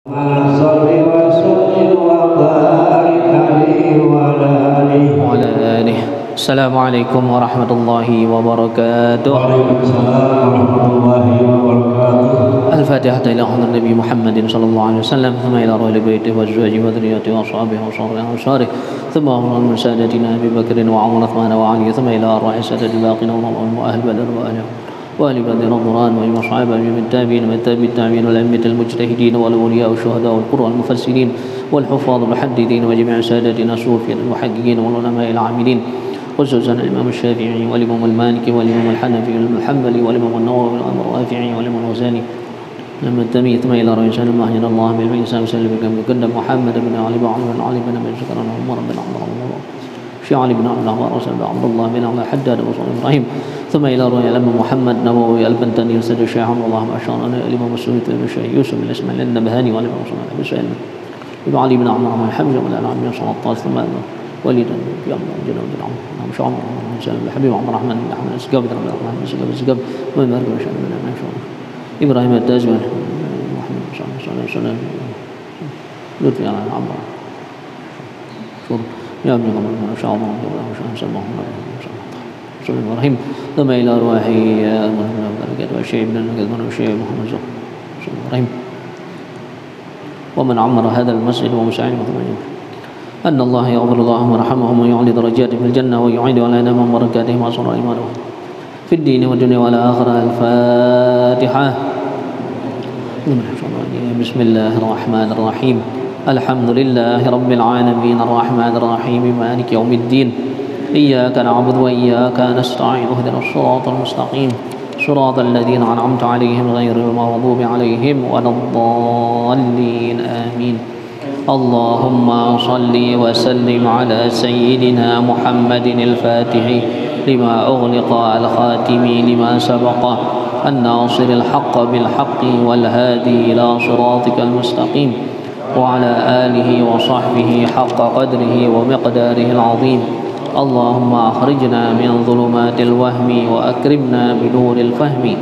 صل وسلم وبارك عليه وعلى آله. السلام عليكم ورحمة الله وبركاته. وعليكم السلام ورحمة الله وبركاته. الفاتحة إلى حضرة النبي محمد صلى الله عليه وسلم، ثم إلى أهل بيته وأزواجه وذريته وأصحابه وأنصاره، ثم أمر من سادتنا أبي بكر وعمر وعثمان وعلي، ثم إلى أرواح السادة الباقين وأهل بدر وأهل بدر رضوان وإمام الصحابة وإمام التابعين وتابعي التابعين والأئمة المجتهدين والأولياء والشهداء والقراء المفسرين والحفاظ المحدثين وجميع سادتنا الصوفيين المحققين والعلماء العاملين، خصوصا الإمام الشافعي والإمام المالكي والإمام الحنفي والحنبلي والإمام النووي والإمام الرافعي والإمام الغزالي لما التميت ما إلى رئيسان الله إلى الله بالإنسان وسلم بكم محمد بن علي بن علي بن أبي بكر عمر بن عمر شيخ علي بن عبد الله ورسول عبد الله بن عبد حداد وصول إبراهيم، ثم إلى رؤيا الإمام محمد نبوي البنتاني وسيد الشيخ عبد الله أشعر الإمام السني والشيخ يوسف بن إسماعيل النبهاني والإمام صلى بن سعيد بن علي بن عمر بن حمزة بن العالمين صلى الله عليه وسلم وليد في عمر بن جنود بن عمر بن عمر بن سالم الحبيب عبد الرحمن بن أحمد السقاف بن عبد الرحمن بن السقاف ومن بارك بن شأن بن إبراهيم التاج بن محمد صلى الله عليه وسلم لطفي على عمر يا ابن الله ما شاء الله صلى الله عليه وسلم، ثم إلى أرواح والشيخ ابن المقدم والشيخ محمد صلى الله عليه وسلم ومن عمر هذا المسجد ومساعده أن الله يغفر اللهم ورحمهم ويعلي درجاتهم في الجنة ويعيد علينا من بركاتهم وأسرار إيمانهم في الدين والدنيا والآخرة. الفاتحة. بسم الله الرحمن الرحيم. الحمد لله رب العالمين الرحمن الرحيم مالك يوم الدين، إياك نعبد وإياك نستعين، اهدنا الصراط المستقيم صراط الذين أنعمت عليهم غير المغضوب عليهم ولا الضالين آمين. اللهم صل وسلم على سيدنا محمد الفاتح لما أغلق الخاتم لما سبق الناصر الحق بالحق والهادي إلى صراطك المستقيم وعلى آله وصحبه حق قدره ومقداره العظيم. اللهم أخرجنا من ظلمات الوهم وأكرمنا بنور الفهم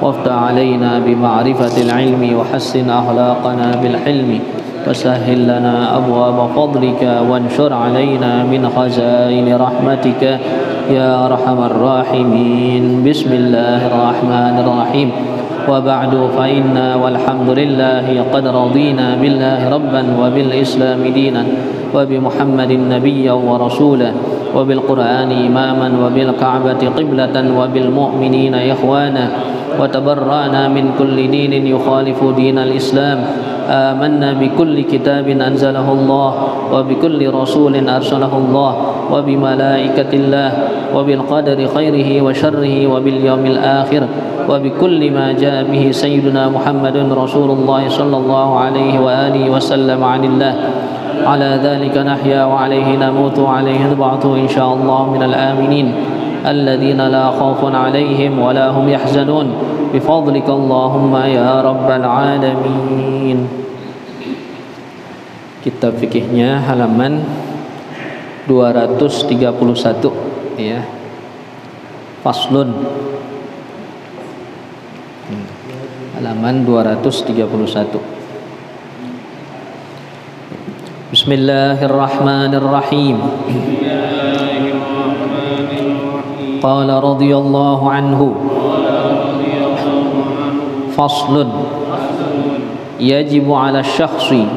وافتح علينا بمعرفة العلم وحسن أخلاقنا بالحلم وسهل لنا أبواب فضلك وانشر علينا من خزائن رحمتك يا أرحم الراحمين. بسم الله الرحمن الرحيم. وبعد فإنا والحمد لله قد رضينا بالله ربا وبالإسلام دينا وبمحمد نبيا ورسولا وبالقرآن إماما وبالكعبة قبلة وبالمؤمنين إخوانا، وتبرأنا من كل دين يخالف دين الإسلام. آمنا بكل كتاب أنزله الله وبكل رسول أرسله الله وبملائكة الله وبالقدر خيره وشره وباليوم الآخر وبكل ما جاء به سيدنا محمد رسول الله صلى الله عليه وآله وسلم عن الله. على ذلك نحيا وعليه نموت وعليه نبعث إن شاء الله من الآمنين الذين لا خوف عليهم ولا هم يحزنون بفضلك اللهم يا رب العالمين. Kitab fikihnya halaman 231 ya. Faslun. Halaman 231. Bismillahirrahmanirrahim. Qala radhiyallahu anhu. Faslun. Yajibu 'ala syakhsi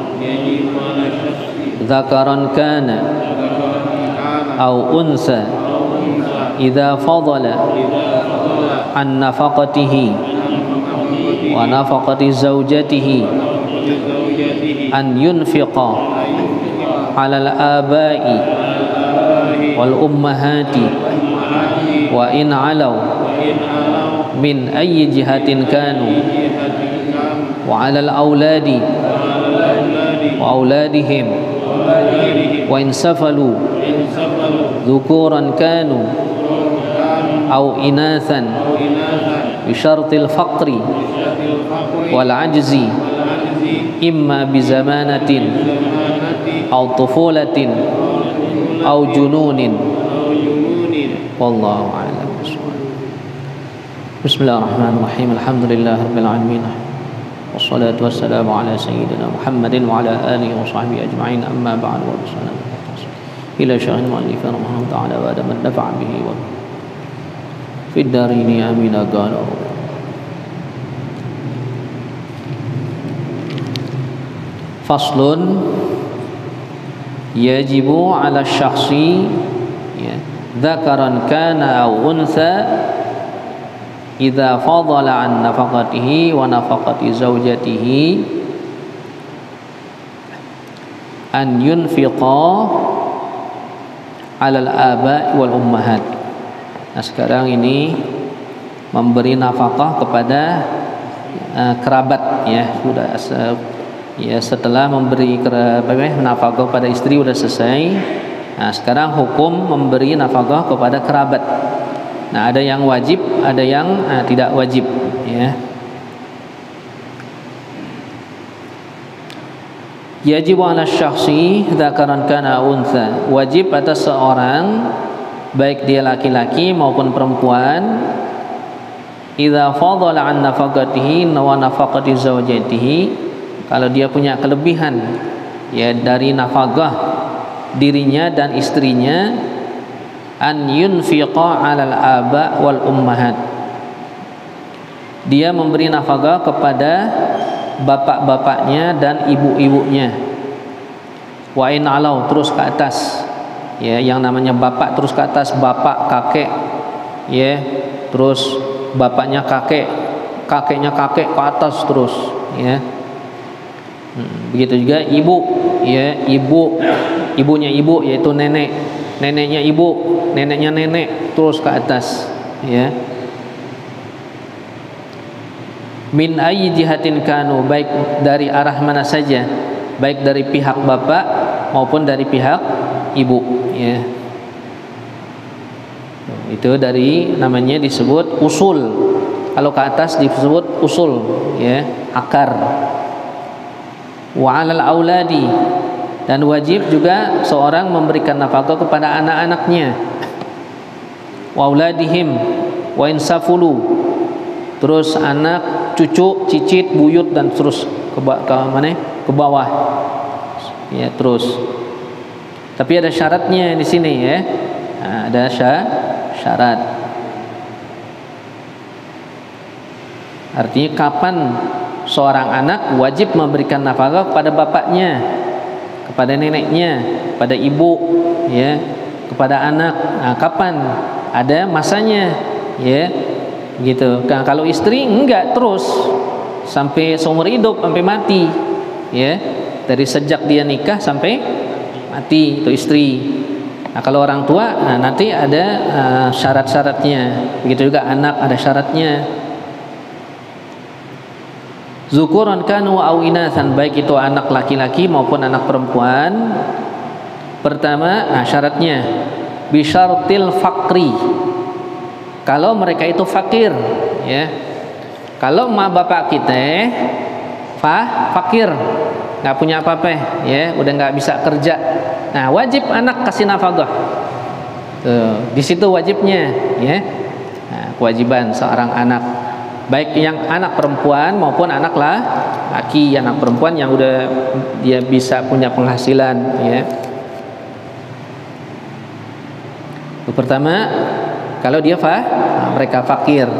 dzakaran kana aw unsa idza fadala an nafaqatihi wa nafaqati zawjatihi an yunfiqa 'ala al-aba'i wal ummahati wa in 'alaw min ayyi jihatin kanu wa 'ala al-auladi wa auladihim wa in safalu dhukuran kanu aw inathan bi syartil faqri wal ajzi imma bi zamanatin aw tufulatin aw jununin wallahu a'lam. Bismillahirrahmanirrahim. Alhamdulillahirabbil alamin. والصلاة والسلام على سيدنا محمد وعلى آله وصحبه أجمعين أما بعد والسلام إلى شيخ المؤلف رحمه الله تعالى بعد من نفع به في الدارين آمين قال فصل يجب على الشخص ذكرا كان أو أنثى إذا فضل عن نفقته ونفقة زوجته أن ينفق على الآباء والأمهات. Nah sekarang ini memberi nafkah kepada kerabat ya, sudah ya setelah memberi nafkah kepada istri sudah selesai. Nah sekarang hukum memberi nafkah kepada kerabat. Nah ada yang wajib, ada yang tidak wajib ya. Yajib 'ala syakhsi dzakaran kana untha, wajib atas seorang baik dia laki-laki maupun perempuan, idza fadhala 'an nafaqatihi wa nafaqati zawjatihi, kalau dia punya kelebihan ya dari nafkah dirinya dan istrinya, an yunfiqa 'alal aba wal ummahat, dia memberi nafkah kepada bapak-bapaknya dan ibu-ibunya. Wa in alau, terus ke atas ya, yang namanya bapak terus ke atas, bapak kakek ya, terus bapaknya kakek, kakeknya kakek ke atas terus ya. Begitu juga ibu ya, ibunya ibu yaitu nenek, neneknya ibu, neneknya nenek terus ke atas ya. Min ayyi jihatin kanu, baik dari arah mana saja, baik dari pihak bapak maupun dari pihak ibu ya. Itu dari namanya disebut usul. Kalau ke atas disebut usul ya, akar. Wa 'alal auladi, dan wajib juga seorang memberikan nafkah kepada anak-anaknya. Wa auladihim wa insafulu, terus anak, cucu, cicit, buyut dan terus ke mana? Ke bawah. Ya, terus. Tapi ada syaratnya di sini ya. Nah, ada syarat. Artinya kapan seorang anak wajib memberikan nafkah kepada bapaknya, kepada neneknya, kepada ibu ya, kepada anak. Nah, kapan? Ada masanya ya. Gitu. Nah, kalau istri enggak, terus sampai seumur hidup, sampai mati ya, dari sejak dia nikah sampai mati itu istri. Nah kalau orang tua, nah nanti ada syarat-syaratnya. Begitu juga anak ada syaratnya. Zukuran kanu au inatsan, baik itu anak laki-laki maupun anak perempuan. Pertama, nah syaratnya bisyartil fakri, kalau mereka itu fakir ya. Kalau emak bapak kita fakir, nggak punya apa-apa ya, udah nggak bisa kerja, nah wajib anak kasih nafkah. Di situ wajibnya ya. Nah, kewajiban seorang anak, baik yang anak perempuan maupun anak laki. Anak perempuan yang udah dia bisa punya penghasilan ya. Itu pertama, kalau dia mereka fakir.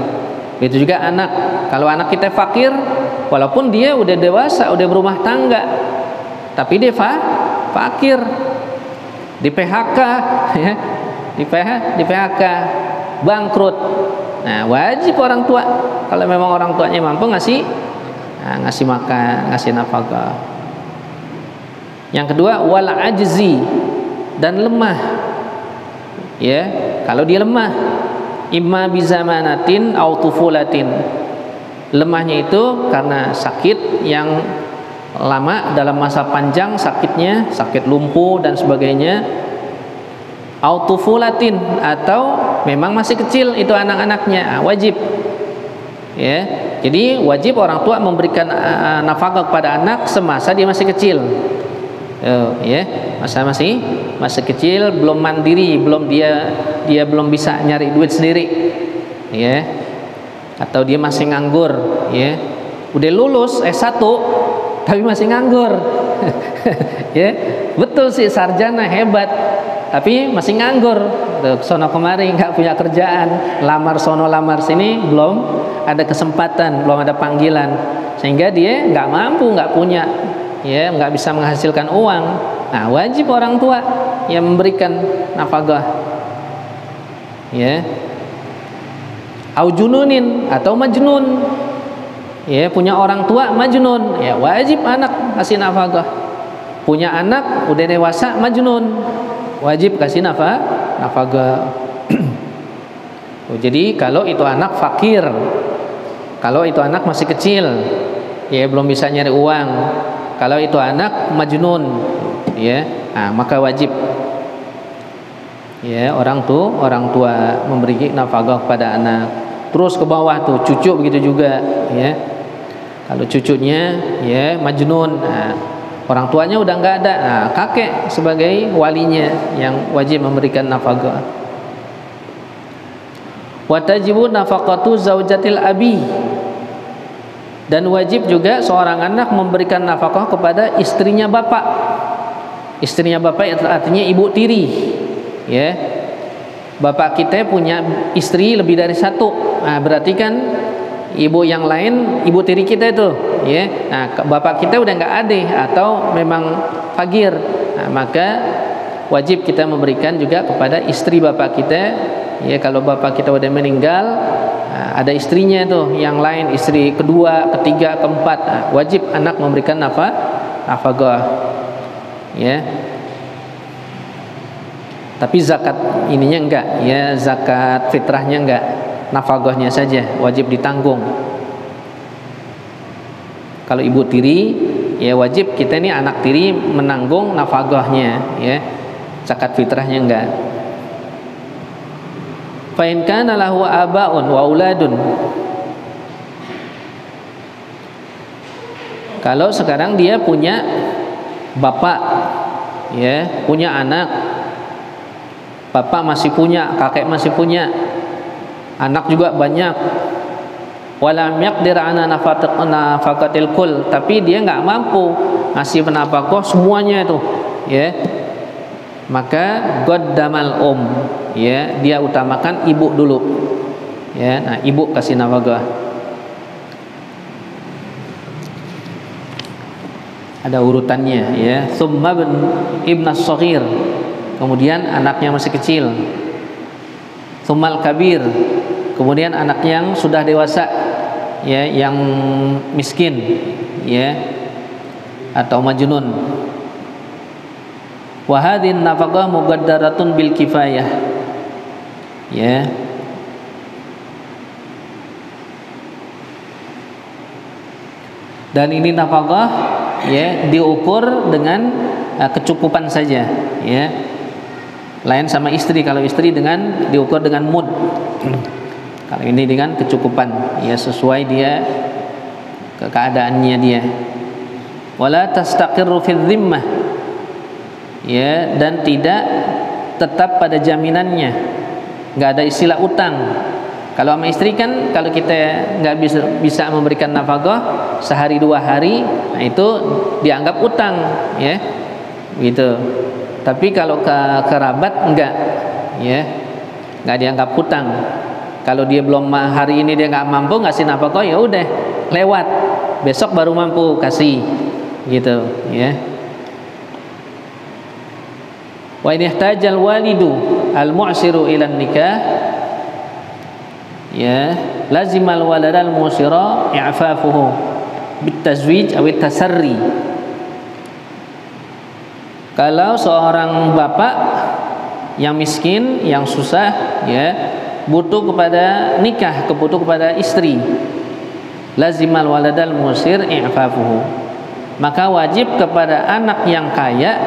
Itu juga anak. Kalau anak kita fakir, walaupun dia udah dewasa, udah berumah tangga, tapi dia fakir, di PHK ya, di PHK, bangkrut. Nah, wajib orang tua, kalau memang orang tuanya mampu ngasih makan, ngasih nafkah. Yang kedua, wal ajzi, dan lemah. Ya, kalau dia lemah, imma bizamanatin au tufulatin. Lemahnya itu karena sakit yang lama, dalam masa panjang sakitnya, sakit lumpuh dan sebagainya. Au tufulatin, atau memang masih kecil itu anak-anaknya, wajib. Ya, jadi wajib orang tua memberikan nafkah kepada anak semasa dia masih kecil. Ya, masa masih kecil, belum mandiri, belum dia belum bisa nyari duit sendiri, ya, atau dia masih nganggur, ya. udah lulus S1 tapi masih nganggur. Ya, betul sih sarjana hebat tapi masih nganggur. Sono kemari nggak punya kerjaan, lamar sono lamar sini belum ada kesempatan, belum ada panggilan, sehingga dia nggak mampu, nggak punya, ya nggak bisa menghasilkan uang. Nah, wajib orang tua yang memberikan nafkah, ya. Au jununin atau majnun, ya, punya orang tua majnun, ya wajib anak kasih nafkah. Punya anak udah dewasa majnun, wajib kasih nafkah. Oh, jadi kalau itu anak fakir, kalau itu anak masih kecil, ya belum bisa nyari uang. Kalau itu anak majnun, ya, nah, maka wajib, ya, orang tua memberi nafkah kepada anak. Terus ke bawah tuh cucu begitu juga, ya. Kalau cucunya, ya, majnun, nah, orang tuanya udah nggak ada, nah, kakek sebagai walinya yang wajib memberikan nafkah. Wa tajibu nafaqatu zaujatil abi, dan wajib juga seorang anak memberikan nafkah kepada istrinya bapak. Istrinya bapak artinya ibu tiri, ya. Bapak kita punya istri lebih dari satu, nah, berarti kan ibu yang lain ibu tiri kita itu, ya. Nah, bapak kita udah nggak ada atau memang fakir, nah, maka wajib kita memberikan juga kepada istri bapak kita, ya. Kalau bapak kita udah meninggal, nah, ada istrinya tuh yang lain, istri kedua, ketiga, keempat, nah, wajib anak memberikan nafkah, ya. Tapi zakat ininya enggak, ya, zakat fitrahnya enggak, nafkahnya saja wajib ditanggung. Kalau ibu tiri, ya wajib kita ini anak tiri menanggung nafkahnya, ya. Zakat fitrahnya enggak. Fa in kana lahu abaun wa auladun. Kalau sekarang dia punya bapak, ya, punya anak, bapak masih punya, kakek masih punya, anak juga banyak. Walam yaqdir ana nafaqatil kull, tapi dia nggak mampu ngasih nafkah semuanya itu, ya. Maka qaddamal ya, dia utamakan ibu dulu, ya. Nah, ibu kasih nafkah. Ada urutannya, ya. Tsumma ibnas shaghir, kemudian anaknya masih kecil. Tsummal kabir, kemudian anak yang sudah dewasa, ya, yang miskin, ya, atau majnun. Wa hadhin nafaqah muqaddaratun bil kifayah, ya. Dan ini nafaqah, ya, diukur dengan kecukupan saja, ya. Lain sama istri, kalau istri dengan diukur dengan mud. Kalau ini dengan kecukupan, ya, sesuai dia keadaannya dia. Wala tastaqirru fi dhimmah, ya, dan tidak tetap pada jaminannya, nggak ada istilah utang. Kalau sama istri kan, kalau kita nggak bisa memberikan nafkah sehari dua hari, nah itu dianggap utang, ya, gitu. Tapi kalau ke kerabat enggak, ya, nggak dianggap utang. Kalau dia belum hari ini dia nggak mampu ngasih nafkah, ya udah lewat, besok baru mampu kasih, gitu, ya. Wa in ihtajal walidu al-mu'siru ila nikah, ya, lazimal waladal musira i'fafuhu bitazwij aw tasarri. Kalau seorang bapak yang miskin, yang susah, ya, butuh kepada nikah, butuh kepada istri, lazimal waladal musir i'fafuhu, maka wajib kepada anak yang kaya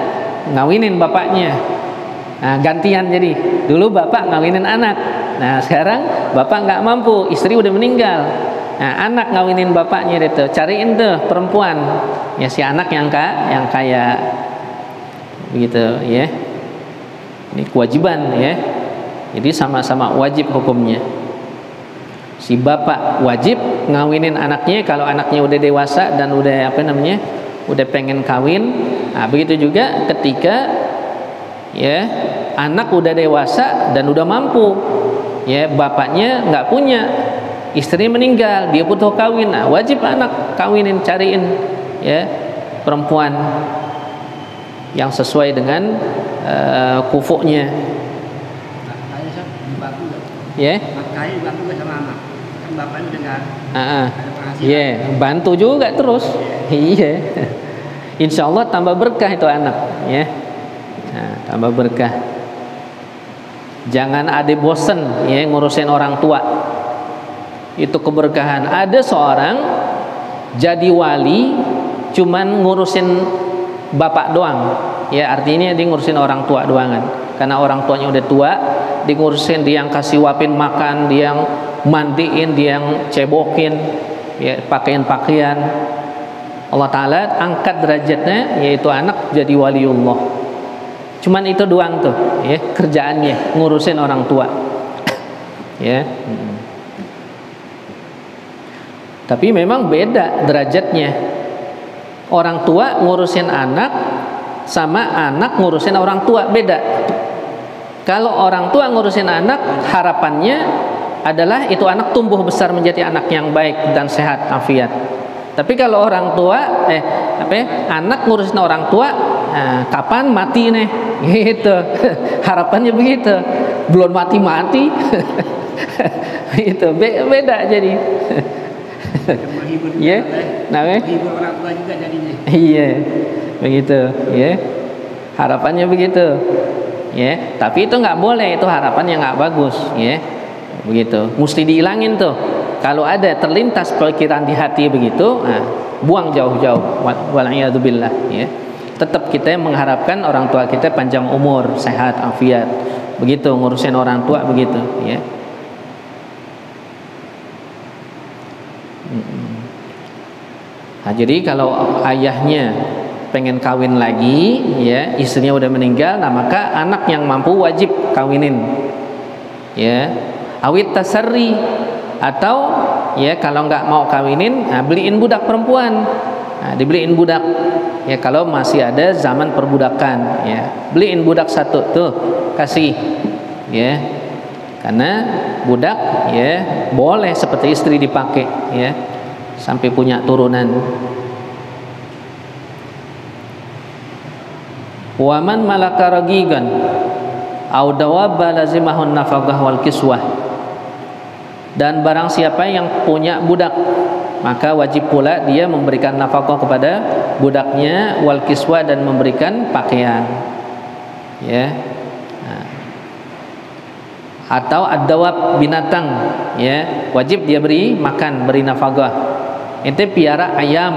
ngawinin bapaknya. Nah, gantian, jadi dulu bapak ngawinin anak, nah sekarang bapak nggak mampu, istri udah meninggal, nah anak ngawinin bapaknya, itu cariin tuh perempuan, ya, si anak yang kaya, begitu, ya. Ini kewajiban, ya, jadi sama-sama wajib hukumnya. Si bapak wajib ngawinin anaknya kalau anaknya udah dewasa dan udah udah pengen kawin. Nah, begitu juga ketika ya anak udah dewasa dan udah mampu, ya bapaknya nggak punya, istri meninggal, dia butuh kawin. Nah, wajib anak kawinin, cariin ya perempuan yang sesuai dengan kufunya. Ya. Makanya dibantu sama anak. Kan bapaknya udah nggak ada penghasilan. Iya, bantu juga terus. Iya. Insya Allah tambah berkah itu anak, ya. Nah, tambah berkah. Jangan ada bosen ya ngurusin orang tua. Itu keberkahan. Ada seorang jadi wali cuman ngurusin bapak doang. Ya, artinya dia ngurusin orang tua doangan. Karena orang tuanya udah tua, dia ngurusin, dia yang kasih wapin makan, dia yang mandiin, dia yang cebokin, ya pakaian-pakaian. Allah Ta'ala angkat derajatnya, yaitu anak jadi waliullah. Cuman itu doang tuh ya kerjaannya, ngurusin orang tua. Ya. Tapi memang beda derajatnya. Orang tua ngurusin anak sama anak ngurusin orang tua beda. Kalau orang tua ngurusin anak, harapannya adalah itu anak tumbuh besar menjadi anak yang baik dan sehat afiat. Tapi kalau orang tua anak ngurusin orang tua, nah, kapan mati nih? Gitu. Harapannya begitu. Belum mati-mati. Itu beda jadi. Iya. Menghibur orang tua juga jadinya. Iya. Begitu, ya. Harapannya begitu. Ya, tapi itu nggak boleh, itu harapan yang nggak bagus, ya. Begitu. Mesti dihilangin tuh. Kalau ada terlintas pikiran di hati begitu, nah, buang jauh-jauh. Wal'iyadzubillah, ya. Tetap kita mengharapkan orang tua kita panjang umur, sehat, afiat. Begitu ngurusin orang tua begitu, ya. Nah, jadi kalau ayahnya pengen kawin lagi, ya istrinya udah meninggal, nah maka anak yang mampu wajib kawinin, ya. Awit tasarri, atau ya kalau nggak mau kawinin, nah, beliin budak perempuan, nah, dibeliin budak, ya kalau masih ada zaman perbudakan, ya beliin budak satu tuh kasih, ya karena budak ya boleh seperti istri dipakai, ya sampai punya turunan. Waman malaka ragigan au dawaba lazimahun nafaqah wal kiswah. Dan barang siapa yang punya budak, maka wajib pula dia memberikan nafkah kepada budaknya, wal kiswah, dan memberikan pakaian, ya. Nah. Atau ad-dawab, binatang, ya wajib dia beri makan, beri nafkah. Ente piara ayam,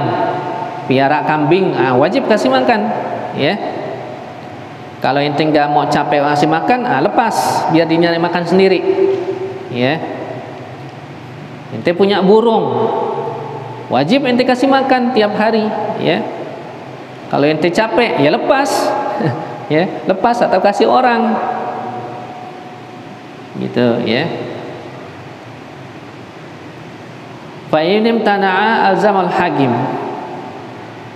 piara kambing, wajib kasih makan, ya. Kalau ente nggak mau capek kasih makan, lepas biar dia nyari makan sendiri, ya. Ente punya burung, wajib ente kasih makan tiap hari, ya. Kalau ente capek, ya lepas, ya lepas atau kasih orang, gitu, ya. Fa inim tana'a alzamal hakim,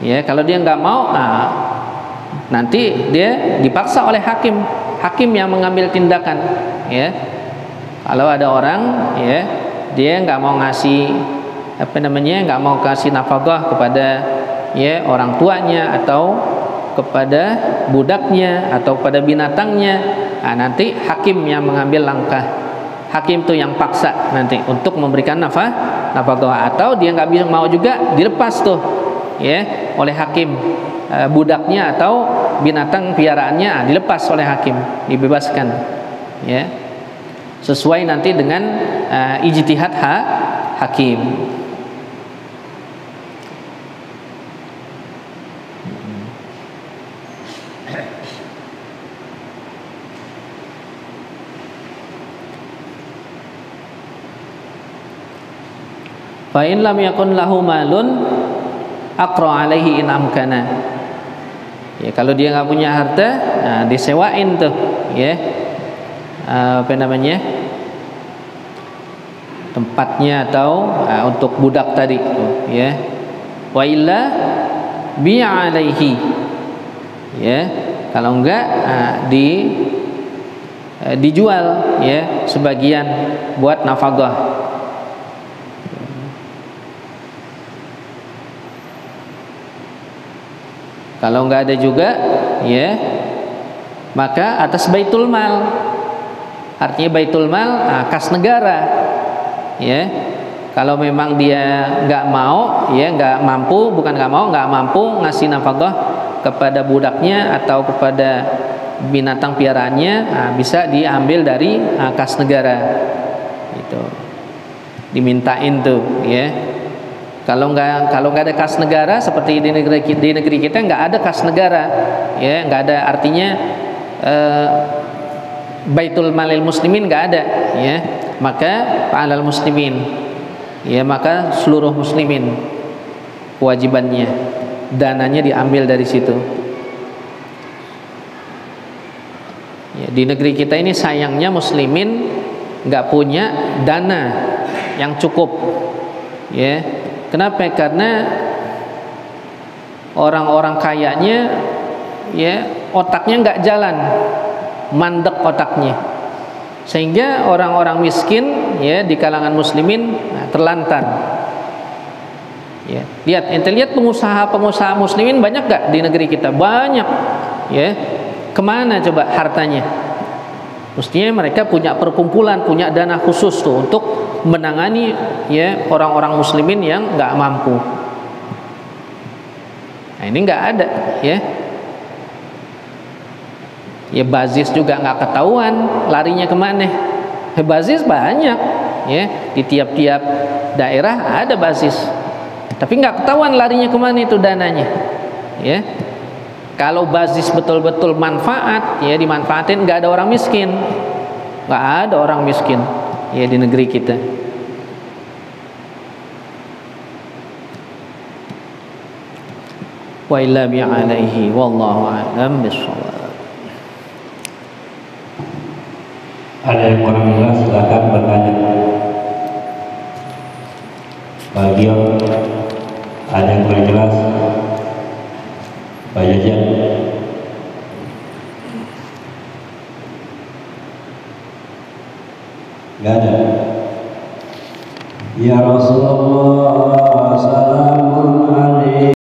ya kalau dia nggak mau, nanti dia dipaksa oleh hakim yang mengambil tindakan, ya. Kalau ada orang, ya dia nggak mau ngasih nggak mau kasih nafkah kepada ya orang tuanya atau kepada budaknya atau kepada binatangnya, nanti hakim yang mengambil langkah. Hakim tuh yang paksa nanti untuk memberikan nafkah, atau dia nggak bisa mau juga dilepas tuh, ya oleh hakim, budaknya atau binatang piaraannya dilepas oleh hakim, dibebaskan, ya sesuai nanti dengan ijtihad hakim. Fa in lam yakun lahu malun aqra alaihi in amkana. Ya kalau dia nggak punya harta, disewain tuh, ya tempatnya atau untuk budak tadi ya. Wa illa bi alaihi ya, kalau enggak dijual ya sebagian buat nafkah. Kalau enggak ada juga ya, maka atas baitul mal. Artinya baitul mal kas negara ya. Kalau memang dia nggak mau ya, nggak mampu, bukan nggak mampu ngasih nafkah kepada budaknya atau kepada binatang piaraannya, bisa diambil dari kas negara itu, dimintain tuh ya. Kalau nggak ada kas negara seperti di negeri kita nggak ada kas negara ya, nggak ada, artinya baitul malil muslimin nggak ada ya, maka alal muslimin ya, maka seluruh muslimin kewajibannya dananya diambil dari situ ya. Di negeri kita ini sayangnya muslimin nggak punya dana yang cukup ya. Kenapa? Karena orang-orang kayanya ya otaknya nggak jalan, mandek otaknya, sehingga orang-orang miskin ya di kalangan muslimin terlantar ya. Lihat pengusaha muslimin banyak gak di negeri kita? Banyak ya. Kemana coba hartanya? Mestinya mereka punya perkumpulan, punya dana khusus tuh untuk menangani ya orang-orang muslimin yang nggak mampu. Nah ini nggak ada ya. Ya bazis juga nggak ketahuan larinya kemana. Bazis banyak ya, di tiap-tiap daerah ada bazis, tapi nggak ketahuan larinya kemana itu dananya ya. Kalau bazis betul-betul manfaat ya, dimanfaatin, nggak ada orang miskin, nggak ada orang miskin ya di negeri kita. Wa illa bi alaihi wallahu a'lam bissawab. Ada yang kurang jelas silakan bertanya. Bagi ada yang kurang jelas, Pak Jajan. Enggak ada. Ya Rasulullah, salamun alaikum.